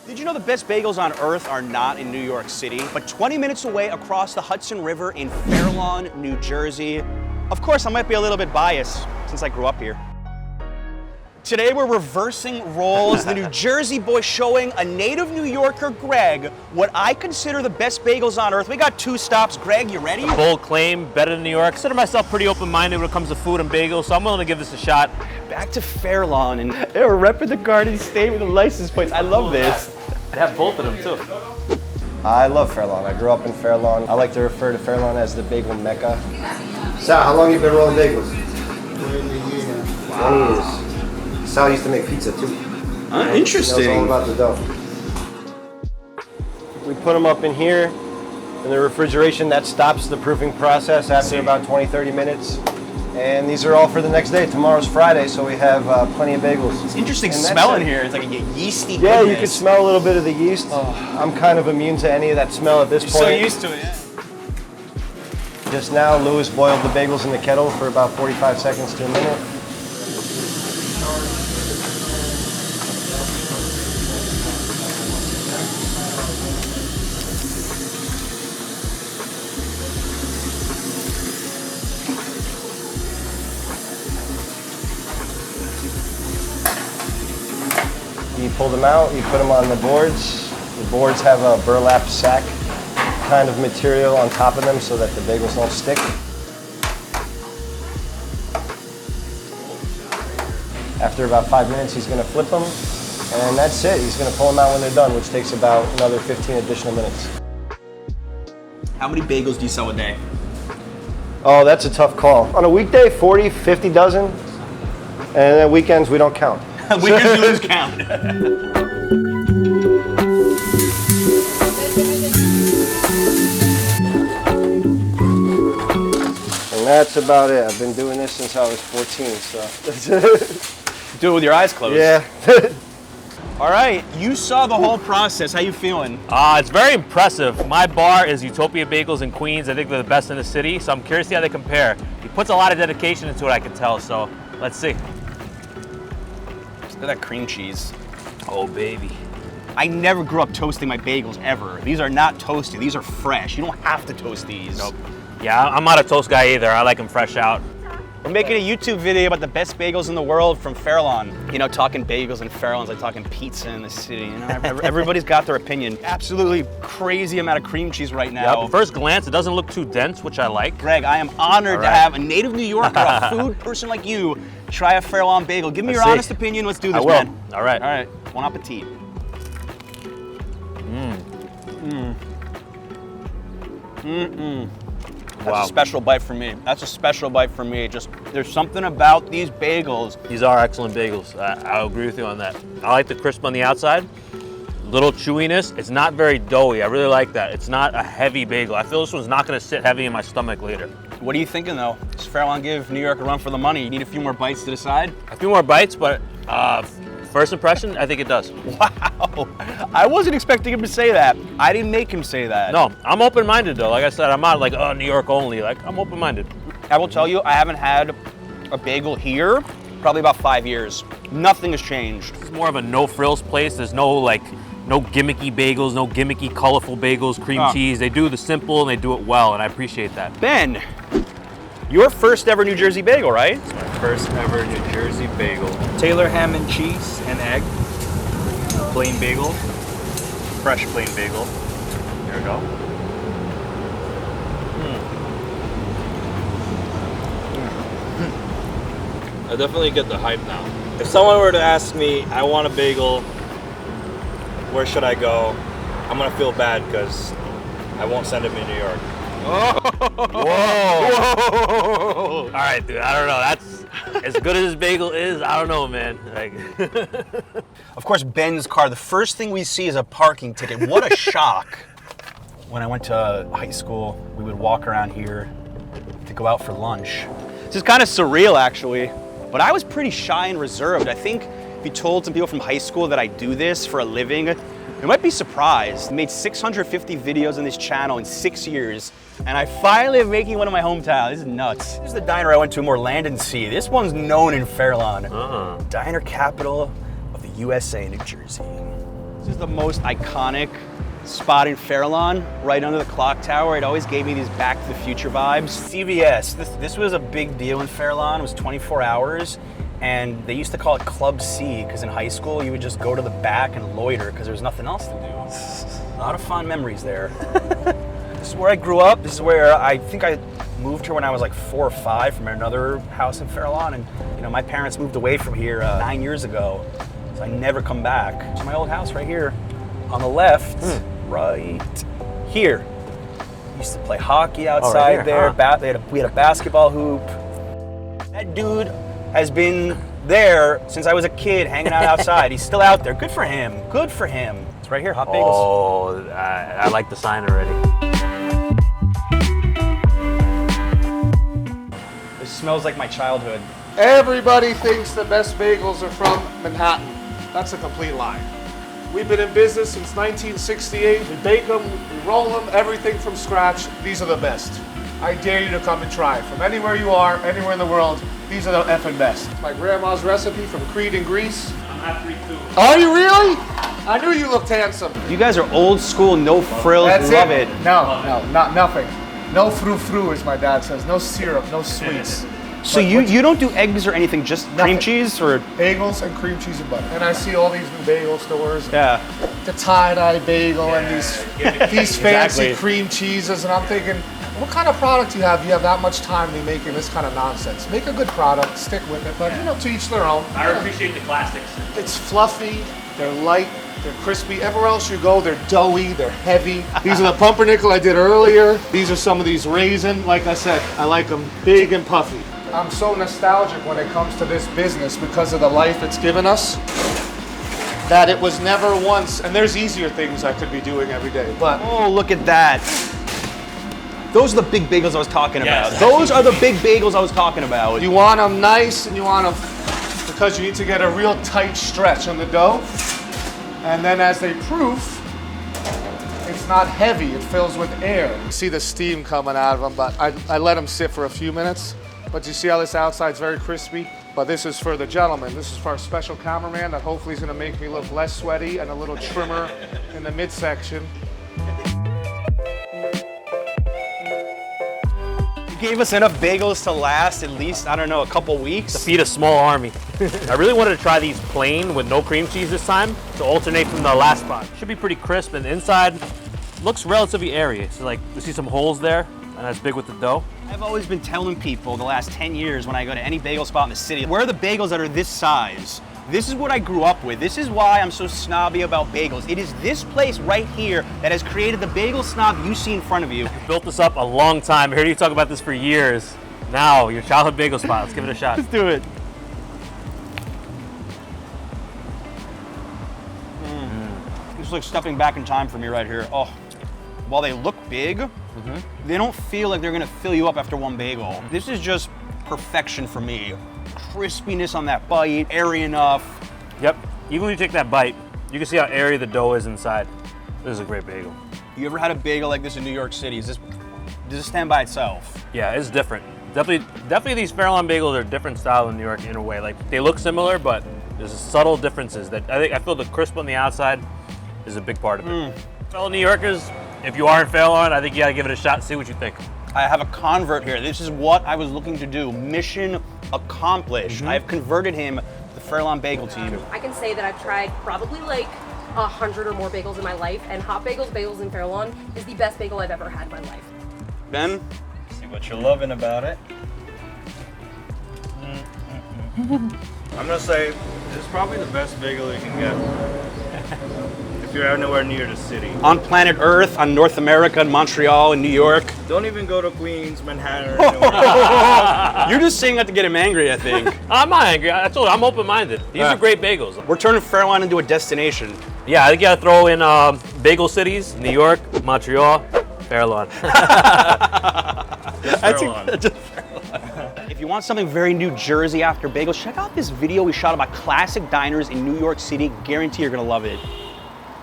Did you know the best bagels on earth are not in New York City, but 20 minutes away across the Hudson River in Fair Lawn, New Jersey? Of course, I might be a little bit biased since I grew up here. Today we're reversing roles, the New Jersey boy showing a native New Yorker, Greg, what I consider the best bagels on earth. We got 2 stops. Greg, you ready? Bold claim, better than New York. I consider myself pretty open-minded when it comes to food and bagels, so I'm willing to give this a shot. Back to Fair Lawn, and They were repping the Garden State with the license plates. I love this. They have both of them, too. I love Fair Lawn. I grew up in Fair Lawn. I like to refer to Fair Lawn as the bagel mecca. Sal, how long you been rolling bagels? 20 years. Sal used to make pizza too. Interesting. He knows all about the dough. We put them up in here in the refrigeration. That stops the proofing process after about 20-30 minutes. And these are all for the next day. Tomorrow's Friday, so we have plenty of bagels. It's interesting smell in here. It's like a yeasty goodness. Yeah, you can smell a little bit of the yeast. I'm kind of immune to any of that smell at this point. So used to it, yeah. Just now, Louis boiled the bagels in the kettle for about 45 seconds to a minute. You pull them out, you put them on the boards. The boards have a burlap sack kind of material on top of them so that the bagels don't stick. After about 5 minutes, he's going to flip them, and that's it. He's going to pull them out when they're done, which takes about another 15 additional minutes. How many bagels do you sell a day? Oh, that's a tough call. On a weekday, 40, 50 dozen, and then weekends, we don't count. We just lose count. And that's about it. I've been doing this since I was 14, so. Do it with your eyes closed. Yeah. All right, you saw the whole process. How you feeling? It's very impressive. My bar is Utopia Bagels in Queens. I think they're the best in the city, so I'm curious to see how they compare. He puts a lot of dedication into it, I can tell, so let's see. Look at that cream cheese. Oh, baby. I never grew up toasting my bagels, ever. These are not toasted. These are fresh. You don't have to toast these. Nope. Yeah, I'm not a toast guy either. I like them fresh out. We're making a YouTube video about the best bagels in the world from Fair Lawn. You know, talking bagels in Fair Lawn's like talking pizza in the city. You know, everybody's got their opinion. Absolutely crazy amount of cream cheese right now. Yep. First glance, it doesn't look too dense, which I like. Greg, I am honored to have a native New Yorker, a food person like you, try a Fair Lawn bagel. Give me your honest opinion. Let's do this, I will. man. All right. All right. Bon appetit. That's a special bite for me. That's a special bite for me. Just, there's something about these bagels. These are excellent bagels. I'll agree with you on that. I like the crisp on the outside. Little chewiness. It's not very doughy. I really like that. It's not a heavy bagel. I feel this one's not going to sit heavy in my stomach later. What are you thinking, though? Does Fair Lawn give New York a run for the money? You need a few more bites to decide? A few more bites, but first impression, I think it does. Wow. I wasn't expecting him to say that. I didn't make him say that. No, I'm open-minded, though. Like I said, I'm not like, oh, New York only. Like, I'm open-minded. I will tell you, I haven't had a bagel here probably about 5 years. Nothing has changed. It's more of a no-frills place. There's no gimmicky bagels, no gimmicky, colorful bagels, cream cheese. They do the simple and they do it well, and I appreciate that. Ben, your first ever New Jersey bagel, right? It's my first ever New Jersey bagel. Taylor ham and cheese and egg. Plain bagel. Fresh plain bagel. Here we go. I definitely get the hype now. If someone were to ask me, I want a bagel, where should I go? I'm gonna feel bad because I won't send him to New York. Whoa! Whoa! All right, dude. I don't know. That's as good as this bagel is. I don't know, man. Like, of course, Ben's car. The first thing we see is a parking ticket. What a shock! When I went to high school, we would walk around here to go out for lunch. This is kind of surreal, actually. But I was pretty shy and reserved. I think if you told some people from high school that I do this for a living, they might be surprised. I made 650 videos on this channel in 6 years, and I finally am making one in my hometown. This is nuts. Here's the diner I went to, more land and sea. This one's known in Fair Lawn. Diner capital of the USA, New Jersey. This is the most iconic spot in Fairlawn, right under the clock tower. It always gave me these Back to the Future vibes. CVS, this was a big deal in Fairlawn. It was 24 hours, and they used to call it Club C, because in high school you would just go to the back and loiter because there was nothing else to do. A lot of fond memories there. This is where I grew up. This is where I think I moved here when I was like 4 or 5 from another house in Fairlawn, and you know, my parents moved away from here 9 years ago, so I never come back. So my old house right here on the left, right here. Used to play hockey outside here, there. huh? We had a basketball hoop. That dude has been there since I was a kid, hanging out outside. He's still out there. Good for him. Good for him. It's right here, Hot Bagels. Oh, I like the sign already. This smells like my childhood. Everybody thinks the best bagels are from Manhattan. That's a complete lie. We've been in business since 1968. We bake them, we roll them, everything from scratch. These are the best. I dare you to come and try. From anywhere you are, anywhere in the world, these are the effing best. My grandma's recipe from Crete in Greece. I'm happy too. Are you really? I knew you looked handsome. You guys are old school, no frills. That's Love it. it. No, not nothing. No frou-frou, as my dad says. No syrup, no sweets. So you don't do eggs or anything, just cream Nothing. cheese or? Bagels and cream cheese and butter. And I see all these new bagel stores. Yeah. The tie-dye bagel and these fancy Exactly. cream cheeses, and I'm thinking, what kind of product do you have? You have that much time to be making this kind of nonsense. Make a good product, stick with it, but you know, to each their own. I appreciate the classics. It's fluffy, they're light, they're crispy. Everywhere else you go, they're doughy, they're heavy. These are the pumpernickel I did earlier. These are some of these raisin. Like I said, I like them big and puffy. I'm so nostalgic when it comes to this business because of the life it's given us, that it was never once, and there's easier things I could be doing every day, but Oh, look at that. Those are the big bagels I was talking Yes. about. Those are the big bagels I was talking about. you want them nice, and you want them because you need to get a real tight stretch on the dough, and then as they proof, it's not heavy, it fills with air. You see the steam coming out of them, but I let them sit for a few minutes. But you see how this outside's very crispy? But this is for the gentleman. This is for our special cameraman that hopefully is gonna make me look less sweaty and a little trimmer in the midsection. You gave us enough bagels to last at least, I don't know, a couple weeks. Feed a small army. I really wanted to try these plain with no cream cheese this time to alternate from the last spot. Should be pretty crisp, and the inside looks relatively airy. So like, you see some holes there, and that's big with the dough. I've always been telling people the last 10 years when I go to any bagel spot in the city, where are the bagels that are this size? This is what I grew up with. This is why I'm so snobby about bagels. It is this place right here that has created the bagel snob you see in front of you. You built this up a long time. I heard you talk about this for years. Now, your childhood bagel spot. Let's give it a shot. Let's do it. It's like stepping back in time for me right here. Oh, while they look big, they don't feel like they're gonna fill you up after one bagel. This is just perfection for me. Crispiness on that bite, airy enough. Yep. Even when you take that bite, you can see how airy the dough is inside. This is a great bagel. You ever had a bagel like this in New York City? Does this stand by itself? Yeah, it's different. Definitely these Fairlawn bagels are a different style in New York in a way. Like, they look similar, but there's subtle differences that I feel the crisp on the outside is a big part of it. Fellow New Yorkers, if you are in Fairlawn, I think you gotta give it a shot, see what you think. I have a convert here. This is what I was looking to do. Mission accomplished. I have converted him to the Fairlawn Bagel team. I can say that I've tried probably like 100 or more bagels in my life, and Hot Bagels in Fairlawn is the best bagel I've ever had in my life. Ben? See what you're loving about it. I'm gonna say this is probably the best bagel you can get if you're anywhere near the city. On planet Earth, on North America, in Montreal, in New York. Don't even go to Queens, Manhattan, or anywhere. You're just saying that to get him angry, I think. I'm not angry. I told you, I'm open-minded. These Yeah. are great bagels. We're turning Fairlawn into a destination. Yeah, I think you gotta throw in bagel cities, New York, Montreal, Fairlawn. Fairlawn. If you want something very New Jersey after bagels, check out this video we shot about classic diners in New York City. Guarantee you're gonna love it.